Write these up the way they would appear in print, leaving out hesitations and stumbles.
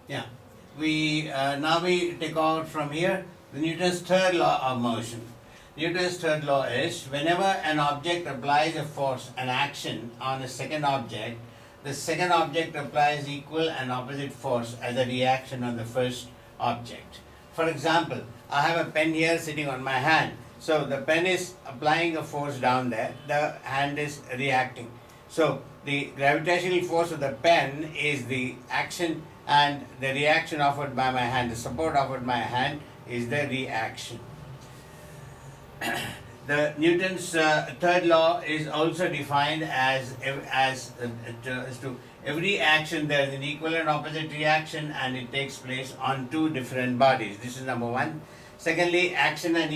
Yeah. Now we take out from here the Newton's third law of motion. Newton's third law is whenever an object applies a force, an action on a second object, the second object applies equal and opposite force as a reaction on the first object. For example, I have a pen here sitting on my hand. So the pen is applying a force down there, the hand is reacting. So the gravitational force of the pen is the action, and the reaction offered by my hand, the support offered by my hand is the reaction. The Newton's third law is also defined as to every action there is an equal and opposite reaction, and it takes place on two different bodies. This is number one. Secondly, action and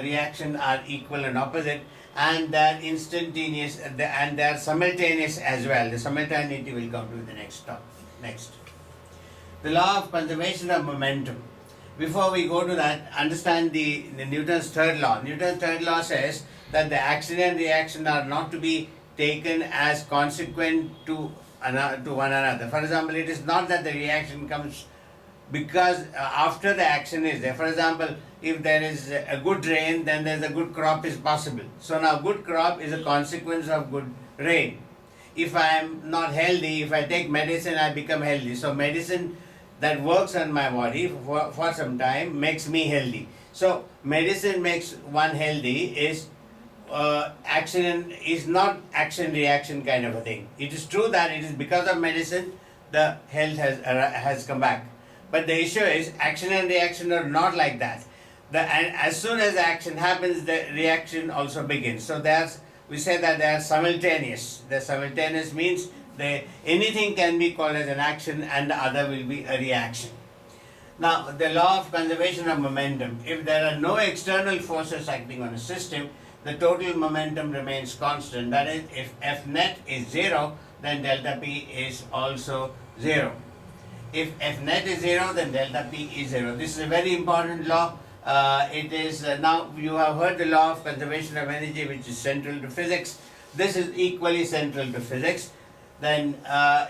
reaction are equal and opposite, and they're instantaneous and they're simultaneous as well. The simultaneity will come to the next stop. Next. The law of conservation of momentum. Before we go to that, understand the Newton's third law. Newton's third law says that the action and reaction are not to be taken as consequent to one another. For example, it is not that the reaction comes because after the action is there. For example, if there is a good rain, then there's a good crop is possible. So now good crop is a consequence of good rain. If I am not healthy, if I take medicine, I become healthy. So medicine that works on my body for some time makes me healthy. So medicine makes one healthy is action is not action reaction kind of a thing. It is true that it is because of medicine the health has come back. But the issue is action and reaction are not like that. And as soon as the action happens, the reaction also begins. So we say that they are simultaneous. The simultaneous means anything can be called as an action and the other will be a reaction. Now, the law of conservation of momentum. If there are no external forces acting on a system, the total momentum remains constant. That is, if F net is 0, then delta P is also 0. If F net is 0, then delta P is 0. This is a very important law. It is now you have heard the law of conservation of energy, which is central to physics. This is equally central to physics. Then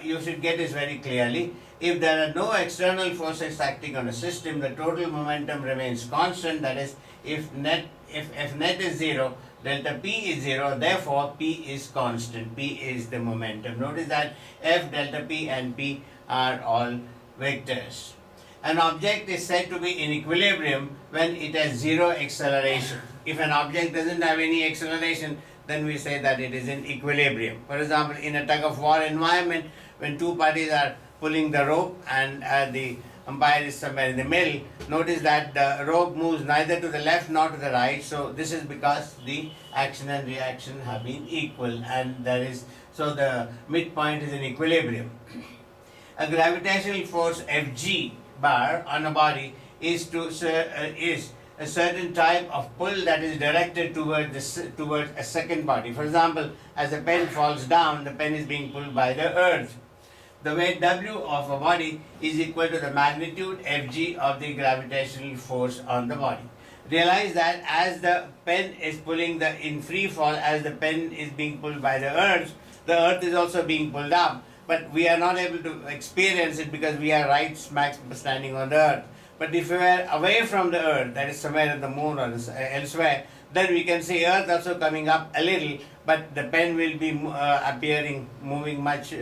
you should get this very clearly. If there are no external forces acting on a system, the total momentum remains constant. That is, if F net is 0, delta P is 0, therefore P is constant. P is the momentum. Notice that F, delta P and P are all vectors. An object is said to be in equilibrium when it has 0 acceleration. If an object doesn't have any acceleration, then we say that it is in equilibrium. For example, in a tug of war environment, when two parties are pulling the rope and the umpire is somewhere in the middle, notice that the rope moves neither to the left nor to the right. So this is because the action and reaction have been equal, and so the midpoint is in equilibrium. A gravitational force Fg bar on a body is a certain type of pull that is directed towards a second body. For example, as a pen falls down, the pen is being pulled by the earth. The weight W of a body is equal to the magnitude Fg of the gravitational force on the body. Realize that as the pen is pulling in free fall, as the pen is being pulled by the earth is also being pulled up. But we are not able to experience it because we are right smack standing on the earth. But if we were away from the earth, that is somewhere in the moon or elsewhere, then we can see earth also coming up a little, but the pen will be moving much,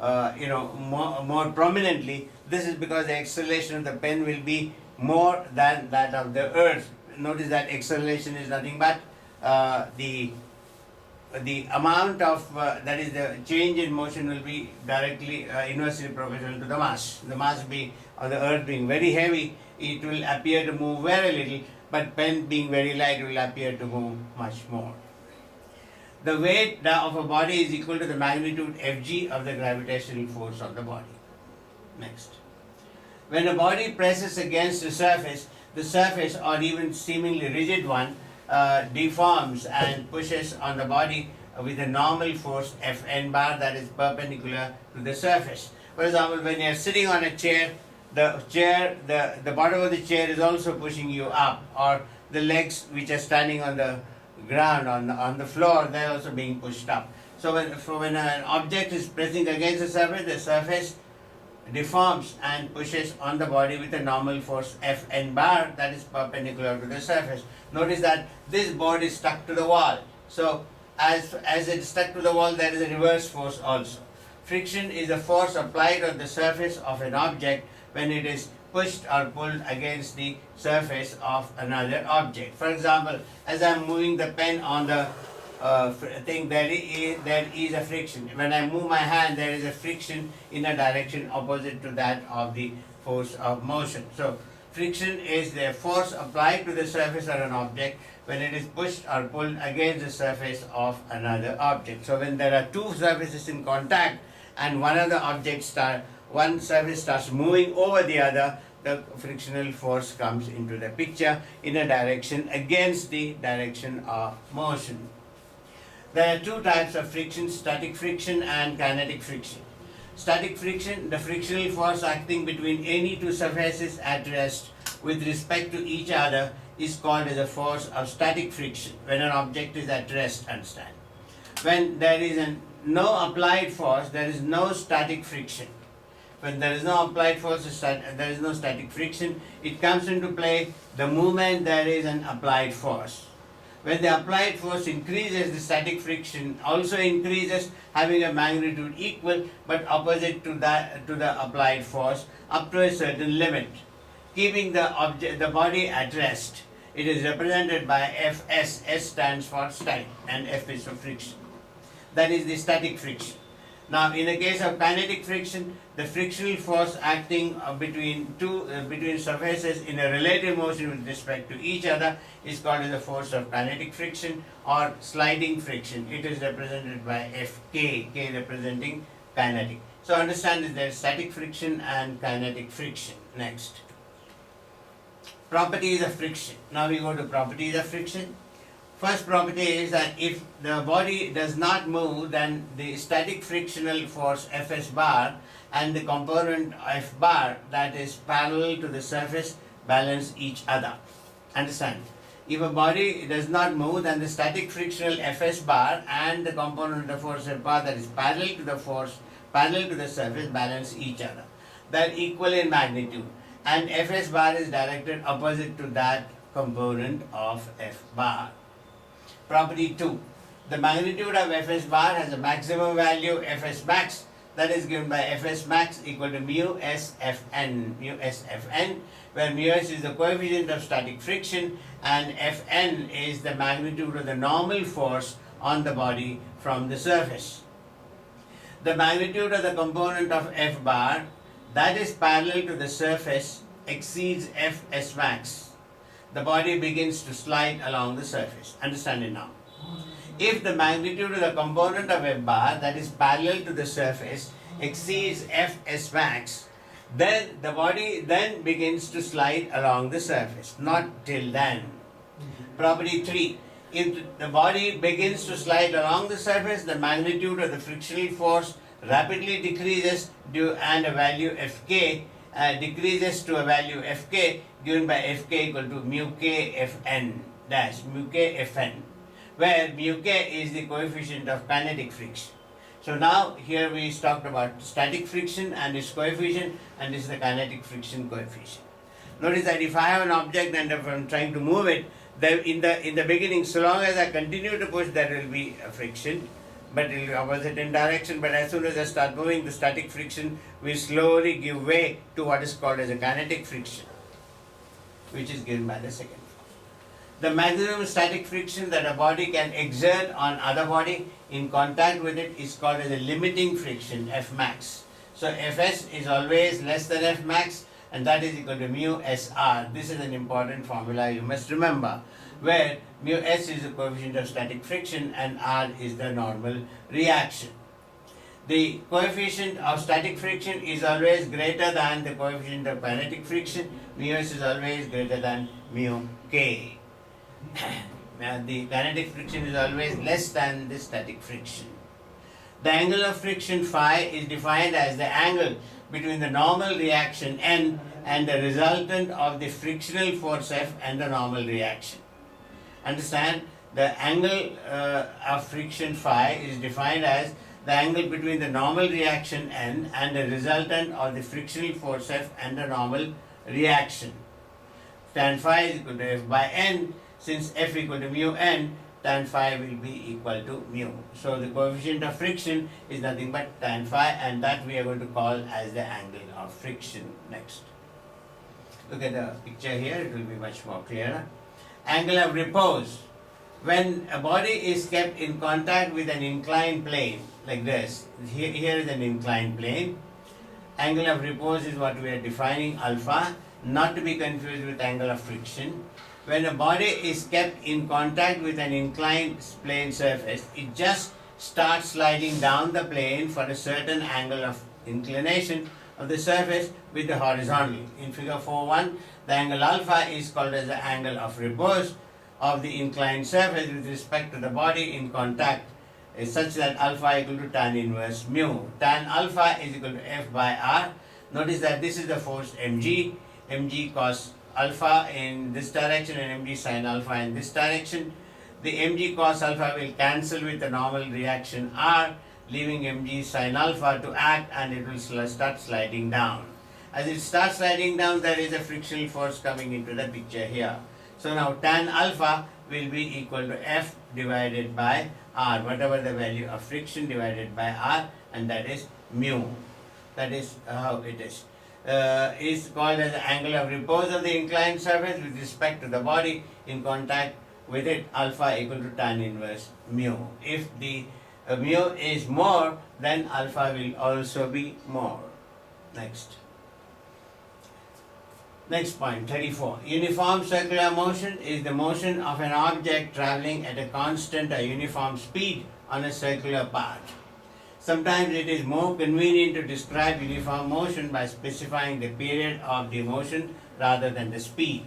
more prominently. This is because the acceleration of the pen will be more than that of the earth. Notice that acceleration is nothing but the amount of, that is the change in motion will be directly inversely proportional to the mass. The mass of the earth being very heavy, it will appear to move very little, but pen being very light will appear to move much more. The weight of a body is equal to the magnitude Fg of the gravitational force of the body. Next. When a body presses against the surface or even seemingly rigid one, deforms and pushes on the body with a normal force Fn bar that is perpendicular to the surface. For example, when you are sitting on a chair, the bottom of the chair is also pushing you up, or the legs which are standing on the ground, on the floor, they are also being pushed up. So when an object is pressing against the surface deforms and pushes on the body with a normal force Fn bar that is perpendicular to the surface. Notice that this board is stuck to the wall. So as it is stuck to the wall, there is a reverse force also. Friction is a force applied on the surface of an object when it is pushed or pulled against the surface of another object. For example, as I am moving the pen on the thing, there is a friction. When I move my hand, there is a friction in a direction opposite to that of the force of motion. So friction is the force applied to the surface of an object when it is pushed or pulled against the surface of another object. So when there are two surfaces in contact and one surface starts moving over the other, the frictional force comes into the picture in a direction against the direction of motion. There are two types of friction: static friction and kinetic friction. Static friction, the frictional force acting between any two surfaces at rest with respect to each other, is called as a force of static friction when an object is at rest, understand. When there is no applied force, there is no static friction. When there is no applied force, there is no static friction. It comes into play the moment there is an applied force. When the applied force increases, the static friction also increases, having a magnitude equal but opposite to the applied force up to a certain limit, keeping the body at rest. It is represented by Fs. S stands for static and F is for friction. That is the static friction. Now, in the case of kinetic friction, the frictional force acting between surfaces in a relative motion with respect to each other is called as the force of kinetic friction or sliding friction. It is represented by Fk, K representing kinetic. So understand that there is static friction and kinetic friction. Next, properties of friction. Now we go to properties of friction. First property is that if the body does not move, then the static frictional force Fs bar and the component F bar that is parallel to the surface balance each other. Understand? If a body does not move, then the static frictional Fs bar and the component of the force F bar that is parallel to the surface balance each other. They are equal in magnitude, and Fs bar is directed opposite to that component of F bar. Property 2. The magnitude of Fs bar has a maximum value Fs max that is given by Fs max equal to mu s Fn, where mu s is the coefficient of static friction and Fn is the magnitude of the normal force on the body from the surface. The magnitude of the component of F bar that is parallel to the surface exceeds Fs max. The body begins to slide along the surface. Understand it now. If the magnitude of the component of F bar that is parallel to the surface exceeds Fs max, then the body then begins to slide along the surface. Not till then. Property 3. If the body begins to slide along the surface, the magnitude of the frictional force rapidly decreases and a value Fk decreases to a value Fk given by Fk equal to mu k Fn dash, mu k Fn, where mu k is the coefficient of kinetic friction. So now here we talked about static friction and its coefficient, and this is the kinetic friction coefficient. Notice that if I have an object and if I am trying to move it, in the beginning, so long as I continue to push, there will be a friction, but it will be opposite in direction. But as soon as I start moving, the static friction will slowly give way to what is called as a kinetic friction, which is given by the second force. The maximum static friction that a body can exert on other body in contact with it is called as a limiting friction, F max. So Fs is always less than F max, and that is equal to mu Sr. This is an important formula you must remember, where mu S is the coefficient of static friction and R is the normal reaction. The coefficient of static friction is always greater than the coefficient of kinetic friction. Mu S is always greater than mu K. The kinetic friction is always less than the static friction. The angle of friction phi is defined as the angle between the normal reaction N and the resultant of the frictional force F and the normal reaction. Understand? The angle of friction phi is defined as the angle between the normal reaction N and the resultant of the frictional force F and the normal reaction. Tan phi is equal to F by N. Since F equal to mu N, tan phi will be equal to mu. So the coefficient of friction is nothing but tan phi, and that we are going to call as the angle of friction. Next. Look at the picture here, it will be much more clearer. Angle of repose. When a body is kept in contact with an inclined plane, like this, here is an inclined plane. Angle of repose is what we are defining, alpha, not to be confused with angle of friction. When a body is kept in contact with an inclined plane surface, it just starts sliding down the plane for a certain angle of inclination of the surface with the horizontal. In figure 4.1, the angle alpha is called as the angle of repose of the inclined surface with respect to the body in contact is such that alpha equal to tan inverse mu. Tan alpha is equal to F by R. Notice that this is the force mg, mg cos alpha in this direction and mg sin alpha in this direction. The mg cos alpha will cancel with the normal reaction R, leaving mg sin alpha to act, and it will start sliding down. As it starts sliding down, there is a frictional force coming into the picture here. So now tan alpha will be equal to F divided by R, whatever the value of friction divided by R, and that is mu. That is how it is called as the angle of repose of the inclined surface with respect to the body in contact with it, alpha equal to tan inverse mu. If the mu is more, then alpha will also be more. Next point, 34. Uniform circular motion is the motion of an object traveling at a constant or uniform speed on a circular path. Sometimes it is more convenient to describe uniform motion by specifying the period of the motion rather than the speed.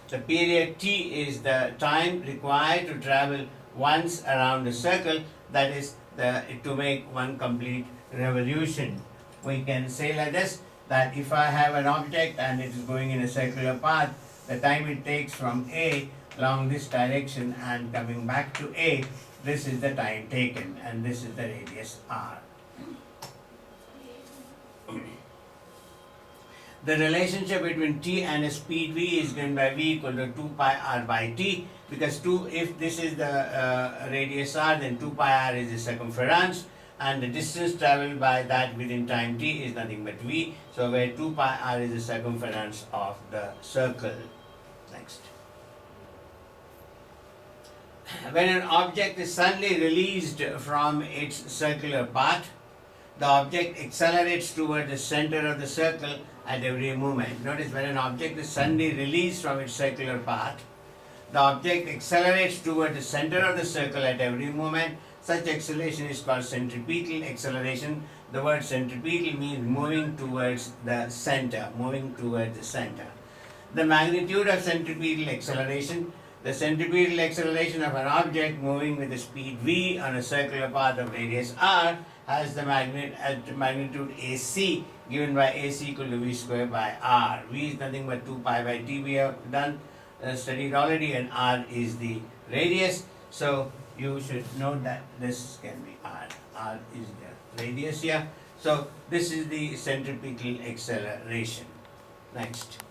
The period t is the time required to travel once around a circle, that is to make one complete revolution. We can say like this, that if I have an object and it is going in a circular path, the time it takes from A along this direction and coming back to A, this is the time taken, and this is the radius r. The relationship between t and a speed v is given by v equal to 2 pi r by t, because if this is the radius r, then 2 pi r is the circumference, and the distance traveled by that within time t is nothing but v. So where 2 pi r is the circumference of the circle. Next. When an object is suddenly released from its circular path, the object accelerates toward the center of the circle at every movement. Notice, when an object is suddenly released from its circular path, the object accelerates toward the center of the circle at every movement. Such acceleration is called centripetal acceleration. The word centripetal means moving towards the center, The magnitude of centripetal acceleration. The centripetal acceleration of an object moving with the speed v on a circular path of radius r has the magnitude AC, given by AC equal to v square by r. V is nothing but 2 pi by t we have studied already, and r is the radius. So you should know that this can be r. R is the radius here. So this is the centripetal acceleration. Next.